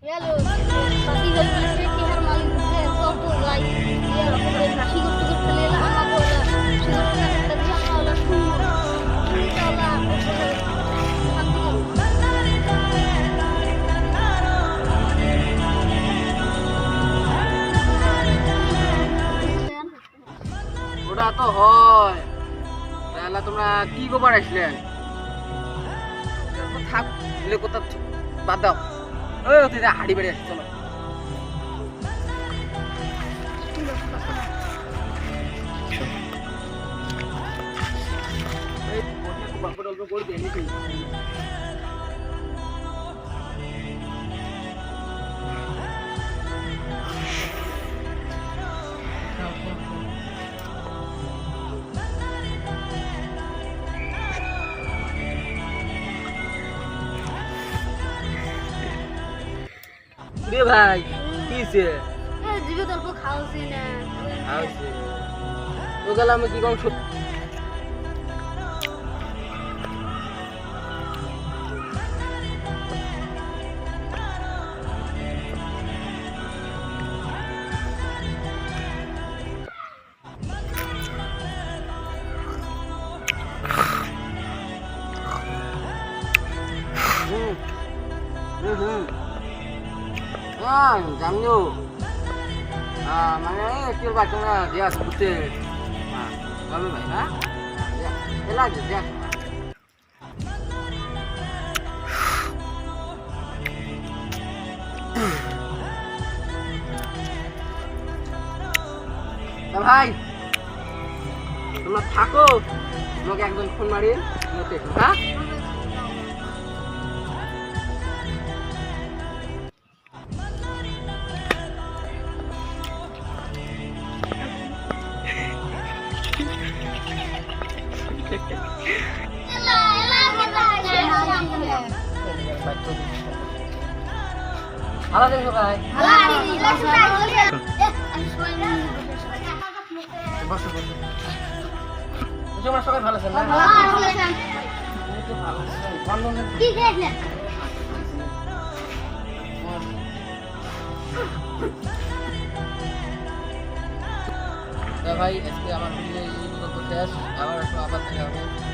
গেলো সাথী ভাই বলেছে কি হার মালিক বলছে চল তো যাই দিয়ে রকমের হাসি করতে করতে এলাম আমার বলা সুন্দর সুন্দর একটা দিয়ে খাওয়া শুনবো শুনি তাওলা শান্তি করবো ওটা তো হয় তাহলে তোমরা কি গোবার আসলে থাক বলে কোথা বাদ দাও ওই তুই হাড়ি বেড়ে আসছি চলো অল্প করে দিয়ে নিচ্ছি রে ভাই কিছে জিবে তল্প খাওয়াছি না আইছে তো গেলাম কি কম জানিও মানে একটু বাচ্চা না দেয়া ঘুরতে ভালো ভাই হ্যাঁ লাগে দেখ ভাই তোমরা থাকো তোমাকে একজন ফোন মারি হ্যাঁ ভালো দেখো ভাই বসো বসো তোমরা সবাই ভালো আছেন না কি খেয়েছেন ভাই আজকে আমার ভিডিও শেষ আবার দেখা হবে।